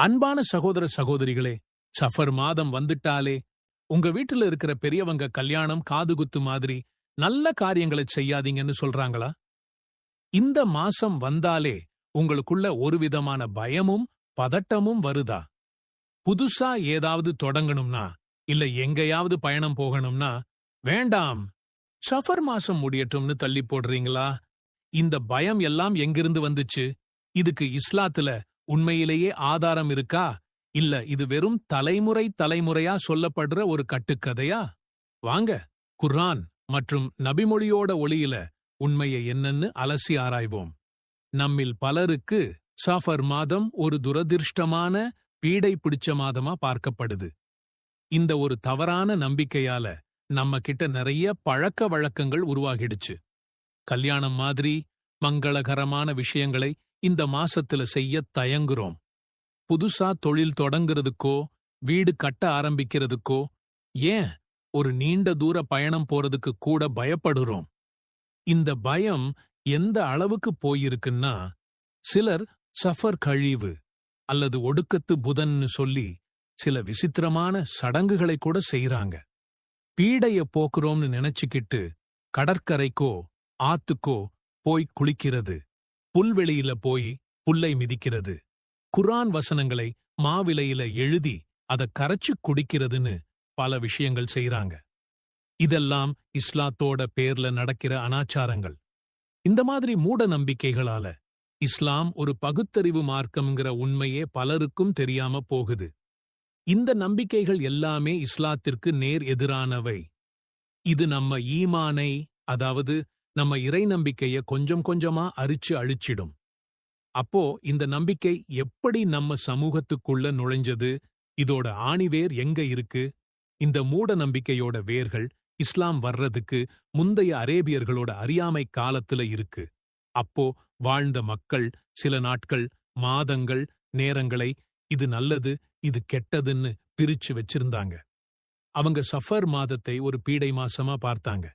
அன்பான சகோதர சகோதரிகளே, சஃபர் மாதம் வந்துட்டாலே உங்க வீட்டுல இருக்கிற பெரியவங்க கல்யாணம் காதுகுத்து மாதிரி நல்ல காரியங்களை செய்யாதீங்கன்னு சொல்றாங்களா? இந்த மாசம் வந்தாலே உங்களுக்குள்ள ஒரு விதமான பயமும் பதட்டமும் வருதா? புதுசா ஏதாவது தொடங்கணும்னா இல்ல எங்கேயாவது பயணம் போகணும்னா வேண்டாம், சஃபர் மாசம் முடியட்டும்னு தள்ளி போடுறீங்களா? இந்த பயம் எல்லாம் எங்கிருந்து வந்துச்சு? இதுக்கு இஸ்லாத்துல உண்மையிலேயே ஆதாரம் இருக்கா? இல்ல இது வெறும் தலைமுறை தலைமுறையா சொல்லப்படுற ஒரு கட்டுக்கதையா? வாங்க, குர்ஆன் மற்றும் நபிமொழியோட ஒளியில உண்மையை என்னன்னு அலசி ஆராய்வோம். நம்மில் பலருக்கு சஃபர் மாதம் ஒரு துரதிர்ஷ்டமான பீடை பிடிச்ச மாதமா பார்க்கப்படுது. இந்த ஒரு தவறான நம்பிக்கையால நம்ம கிட்ட நிறைய பழக்க வழக்கங்கள் உருவாகிடுச்சு. கல்யாணம் மாதிரி மங்களகரமான விஷயங்களை இந்த மாசத்துல செய்ய தயங்குறோம். புதுசா தொழில் தொடங்குறதுக்கோ வீடு கட்ட ஆரம்பிக்கிறதுக்கோ ஏன் ஒரு நீண்ட தூர பயணம் போறதுக்கு கூட பயப்படுறோம். இந்த பயம் எந்த அளவுக்கு போயிருக்குன்னா, சிலர் சஃபர் கழிவு அல்லது ஒடுக்கத்து புதன்னு சொல்லி சில விசித்திரமான சடங்குகளை கூட செய்றாங்க. பீடைய போக்குறோம்னு நினைச்சுக்கிட்டு கடற்கரைக்கோ ஆத்துக்கோ போய் குளிக்கிறது, புல்வெளியில போய் புல்லை மிதிக்கிறது, குர்ஆன் வசனங்களை மாவிலையில எழுதி அத கரைச்சு குடிக்கிறதுன்னு பல விஷயங்கள் செய்றாங்க. இதெல்லாம் இஸ்லாத்தோட பேர்ல நடக்கிற அனாச்சாரங்கள். இந்த மாதிரி மூட நம்பிக்கைகளால இஸ்லாம் ஒரு பகுத்தறிவு மார்க்கம்ங்கிற உண்மையே பலருக்கும் தெரியாம போகுது. இந்த நம்பிக்கைகள் எல்லாமே இஸ்லாத்திற்கு நேர் எதிரானவை. இது நம்ம ஈமானை, அதாவது நம்ம இறை நம்பிக்கைய கொஞ்சம் கொஞ்சமா அரிச்சு அழிச்சிடும். அப்போ இந்த நம்பிக்கை எப்படி நம்ம சமூகத்துக்குள்ள நுழைஞ்சது? இதோட ஆணிவேர் எங்க இருக்கு? இந்த மூட நம்பிக்கையோட வேர்கள் இஸ்லாம் வர்றதுக்கு முந்தைய அரேபியர்களோட அறியாமை காலத்துல இருக்கு. அப்போ வாழ்ந்த மக்கள் சில நாட்கள், மாதங்கள், நேரங்களை இது நல்லது இது கெட்டதுன்னு பிரிச்சு வச்சிருந்தாங்க. அவங்க சஃபர் மாதத்தை ஒரு பீடை மாசமா பார்த்தாங்க.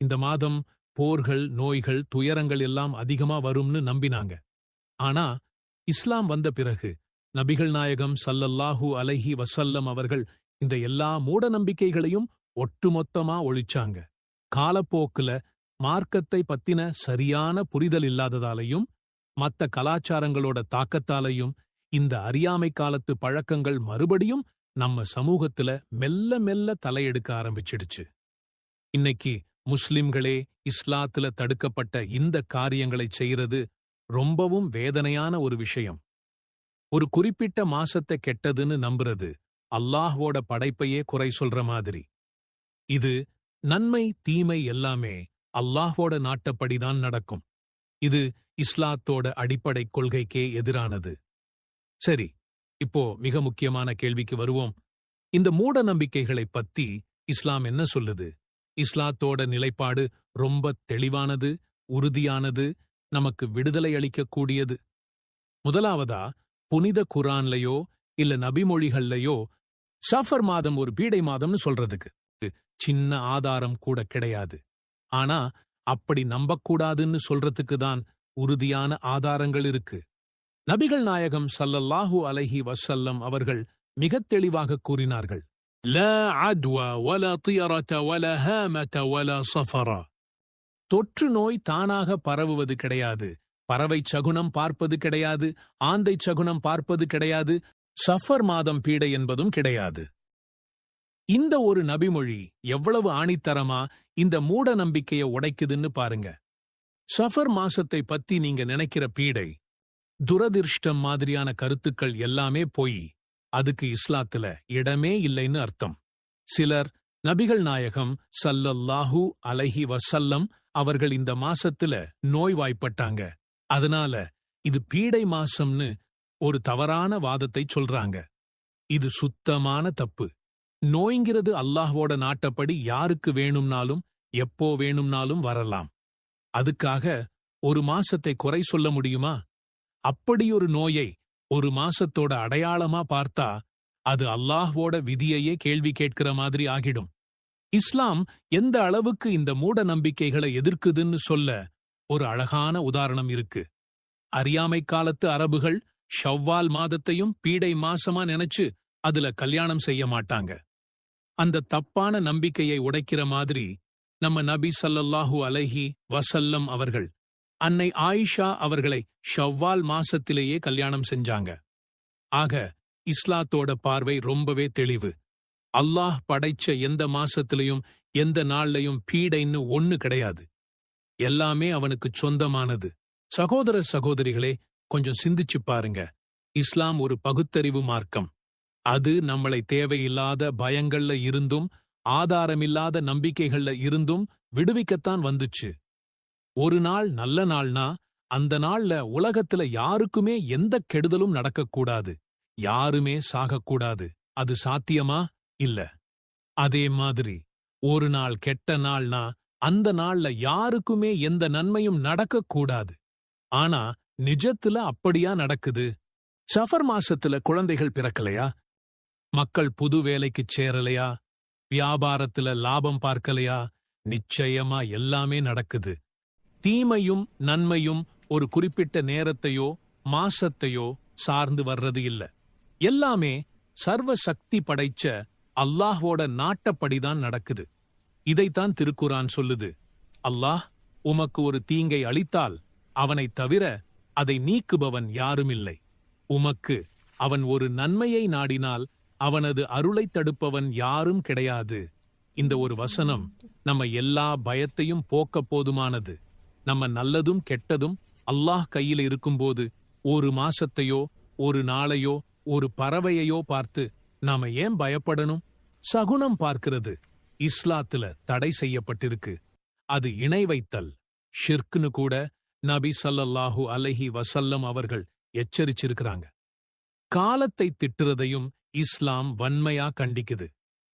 இந்த மாதம் போர்கள், நோய்கள், துயரங்கள் எல்லாம் அதிகமா வரும்னு நம்பினாங்க. ஆனா இஸ்லாம் வந்த பிறகு நபிகள் நாயகம் ஸல்லல்லாஹு அலைஹி வஸல்லம் அவர்கள் இந்த எல்லா மூட நம்பிக்கைகளையும் ஒட்டுமொத்தமா ஒழிச்சாங்க. காலப்போக்குல மார்க்கத்தை பத்தின சரியான புரிதல் இல்லாததாலையும் மத்த கலாச்சாரங்களோட தாக்கத்தாலையும் இந்த அறியாமை காலத்து பழக்கங்கள் மறுபடியும் நம்ம சமூகத்துல மெல்ல மெல்ல தலையெடுக்க ஆரம்பிச்சிடுச்சு. இன்னைக்கு முஸ்லிம்களே இஸ்லாத்துல தடுக்கப்பட்ட இந்த காரியங்களை செய்யறது ரொம்பவும் வேதனையான ஒரு விஷயம். ஒரு குறிப்பிட்ட மாசத்தை கெட்டதுன்னு நம்புறது அல்லாஹ்வோட படைப்பையே குறை சொல்ற மாதிரி. இது நன்மை தீமை எல்லாமே அல்லாஹ்வோட நாட்டப்படிதான் நடக்கும். இது இஸ்லாத்தோட அடிப்படை கொள்கைக்கே எதிரானது. சரி, இப்போ மிக முக்கியமான கேள்விக்கு வருவோம். இந்த மூட நம்பிக்கைகளைப் பத்தி இஸ்லாம் என்ன சொல்லுது? இஸ்லாத்தோட நிலைப்பாடு ரொம்ப தெளிவானது, உறுதியானது, நமக்கு விடுதலை அளிக்கக்கூடியது. முதலாவதா, புனித குர்ஆன்லயோ இல்ல நபிமொழிகள்லயோ சஃபர் மாதம் ஒரு பீடை மாதம்னு சொல்றதுக்கு சின்ன ஆதாரம் கூட கிடையாது. ஆனா அப்படி நம்பக்கூடாதுன்னு சொல்றதுக்கு தான் உறுதியான ஆதாரங்கள் இருக்கு. நபிகள் நாயகம் ஸல்லல்லாஹு அலைஹி வஸல்லம் அவர்கள் மிகத் தெளிவாக கூறினார்கள், லா அத்வா வலா தியரத வலா ஹாமத வலா ஸஃபரா. தொற்று நோய் தானாக பரவுவது கிடையாது, பறவை சகுனம் பார்ப்பது கிடையாது, ஆந்தை சகுனம் பார்ப்பது கிடையாது, சஃபர் மாதம் பீடை என்பதும் கிடையாது. இந்த ஒரு நபிமொழி எவ்வளவு ஆணித்தரமா இந்த மூட நம்பிக்கையை உடைக்குதுன்னு பாருங்க. சஃபர் மாசத்தை பத்தி நீங்க நினைக்கிற பீடை, துரதிர்ஷ்டம் மாதிரியான கருத்துக்கள் எல்லாமே போய் அதுக்கு இஸ்லாத்துல இடமே இல்லைன்னு அர்த்தம். சிலர் நபிகள் நாயகம் ஸல்லல்லாஹு அலைஹி வஸல்லம் அவர்கள் இந்த மாசத்துல நோய்வாய்ப்பட்டாங்க, அதனால இது பீடை மாசம்னு ஒரு தவறான வாதத்தை சொல்றாங்க. இது சுத்தமான தப்பு. நோய்ங்கிறது அல்லாஹ்வோட நாட்டப்படி யாருக்கு வேணும்னாலும் எப்போ வேணும்னாலும் வரலாம். அதுக்காக ஒரு மாசத்தை குறை சொல்ல முடியுமா? அப்படியொரு நோயை ஒரு மாசத்தோட அடையாளமா பார்த்தா அது அல்லாஹ்வோட விதியையே கேள்வி கேட்கிற மாதிரி ஆகிடும். இஸ்லாம் எந்த அளவுக்கு இந்த மூட நம்பிக்கைகளை எதிர்க்குதுன்னு சொல்ல ஒரு அழகான உதாரணம் இருக்கு. அறியாமை காலத்து அரபுகள் ஷவ்வால் மாதத்தையும் பீடை மாசமா நினைச்சு அதுல கல்யாணம் செய்ய மாட்டாங்க. அந்த தப்பான நம்பிக்கையை உடைக்கிற மாதிரி நம்ம நபி ஸல்லல்லாஹு அலைஹி வஸல்லம் அவர்கள் அன்னை ஆயிஷா அவர்களை ஷவ்வால் மாசத்திலேயே கல்யாணம் செஞ்சாங்க. ஆக இஸ்லாத்தோட பார்வை ரொம்பவே தெளிவு. அல்லாஹ் படைச்ச எந்த மாசத்திலையும் எந்த நாள்லையும் பீடைன்னு ஒண்ணு கிடையாது. எல்லாமே அவனுக்கு சொந்தமானது. சகோதர சகோதரிகளே, கொஞ்சம் சிந்திச்சு பாருங்க. இஸ்லாம் ஒரு பகுத்தறிவு மார்க்கம். அது நம்மளை தேவையில்லாத பயங்கள்ல இருந்தும் ஆதாரமில்லாத நம்பிக்கைகள்ல இருந்தும் விடுவிக்கத்தான் வந்துச்சு. ஒரு நாள் நல்ல நாள்னா அந்த நாள்ல உலகத்துல யாருக்குமே எந்த கெடுதலும் நடக்கக்கூடாது, யாருமே சாகக்கூடாது. அது சாத்தியமா? இல்ல. அதே மாதிரி ஒரு நாள் கெட்ட நாள்னா அந்த நாள்ல யாருக்குமே எந்த நன்மையும் நடக்கக்கூடாது. ஆனா நிஜத்துல அப்படியா நடக்குது? சஃபர் மாசத்துல குழந்தைகள் பிறக்கலையா? மக்கள் புது வேலைக்குச் சேரலையா? வியாபாரத்துல லாபம் பார்க்கலையா? நிச்சயமா எல்லாமே நடக்குது. தீமையும் நன்மையும் ஒரு குறிப்பிட்ட நேரத்தையோ மாசத்தையோ சார்ந்து வர்றது இல்ல. எல்லாமே சர்வ சக்தி படைச்ச அல்லாஹ்வோட நாட்டப்படிதான் நடக்குது. இதைத்தான் திருக்குரான் சொல்லுது. அல்லாஹ் உமக்கு ஒரு தீங்கை அளித்தால் அவனைத் தவிர அதை நீக்குபவன் யாருமில்லை. உமக்கு அவன் ஒரு நன்மையை நாடினால் அவனது அருளைத் தடுப்பவன் யாரும் கிடையாது. இந்த ஒரு வசனம் நம்ம எல்லா பயத்தையும் போக்க போதுமானது. நம்ம நல்லதும் கெட்டதும் அல்லாஹ் கையில் இருக்கும்போது ஒரு மாசத்தையோ ஒரு நாளையோ ஒரு பறவையையோ பார்த்து நாம ஏன் பயப்படணும்? சகுனம் பார்க்கிறது இஸ்லாத்துல தடை செய்யப்பட்டிருக்கு. அது இணை வைத்தல், ஷிர்க்னு கூட நபி ஸல்லல்லாஹு அலைஹி வஸல்லம் அவர்கள் எச்சரிச்சிருக்கிறாங்க. காலத்தை திட்டுறதையும் இஸ்லாம் வன்மையா கண்டிக்குது.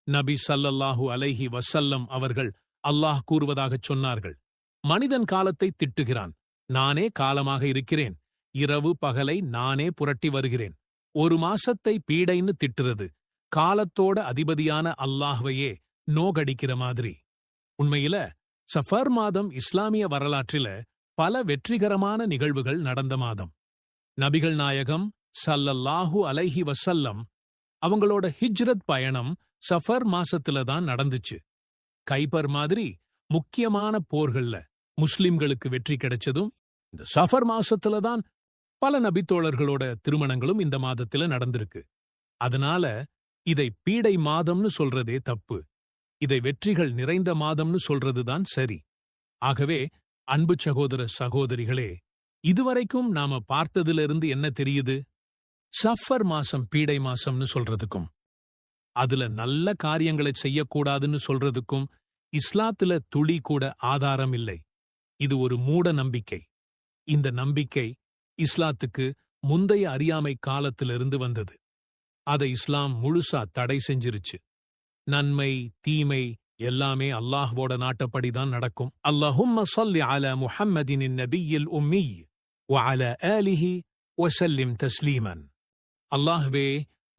நபி ஸல்லல்லாஹு அலைஹி வஸல்லம் அவர்கள் அல்லாஹ் கூறுவதாகச் சொன்னார்கள், மனிதன் காலத்தை திட்டுகிறான், நானே காலமாக இருக்கிறேன். இரவு பகலை நானே புரட்டி வருகிறேன். ஒரு மாசத்தை பீடைன்னு திட்டுறது காலத்தோட அதிபதியான அல்லாஹ்வையே நோகடிக்கிற மாதிரி. உண்மையில சஃபர் மாதம் இஸ்லாமிய வரலாற்றில பல வெற்றிகரமான நிகழ்வுகள் நடந்த மாதம். நபிகள் நாயகம் ஸல்லல்லாஹு அலைஹி வஸல்லம் அவங்களோட ஹிஜ்ரத் பயணம் சஃபர் மாசத்துல தான் நடந்துச்சு. கைபர் மாதிரி முக்கியமான போர்கள்ல முஸ்லிம்களுக்கு வெற்றி கிடைச்சதும் இந்த சஃபர் மாசத்துல தான். பல நபித்தோழர்களோட திருமணங்களும் இந்த மாதத்துல நடந்திருக்கு. அதனால இதை பீடை மாதம்னு சொல்றதே தப்பு. இதை வெற்றிகள் நிறைந்த மாதம்னு சொல்றதுதான் சரி. ஆகவே அன்பு சகோதர சகோதரிகளே, இதுவரைக்கும் நாம பார்த்ததிலிருந்து என்ன தெரியுது? சஃபர் மாசம் பீடை மாசம்னு சொல்றதுக்கும் அதுல நல்ல காரியங்களை செய்யக்கூடாதுன்னு சொல்றதுக்கும் இஸ்லாத்துல துளி கூட ஆதாரம் இல்லை. இது ஒரு மூட நம்பிக்கை. இந்த நம்பிக்கை இஸ்லாத்துக்கு முந்தைய அறியாமை காலத்திலிருந்து வந்தது. அதை இஸ்லாம் முழுசா தடை செஞ்சிருச்சு. நன்மை தீமை எல்லாமே அல்லாஹ்வோட நாட்டப்படிதான் நடக்கும். அல்லாஹும்ம ஸல்லி அலா முஹம்மதின் நபியில் உம்மி வ அலா ஆலிஹி வ ஸல்லிம் தஸ்லீமன். அல்லாஹ்வே,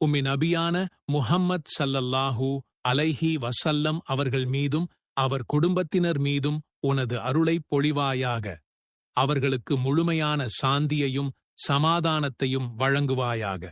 உம்மி நபியான முஹம்மத் ஸல்லல்லாஹு அலைஹி வஸல்லம் அவர்கள் மீதும் அவர் குடும்பத்தினர் மீதும் உனது அருளை பொழிவாயாக. அவர்களுக்கு முழுமையான சாந்தியையும் சமாதானத்தையும் வழங்குவாயாக.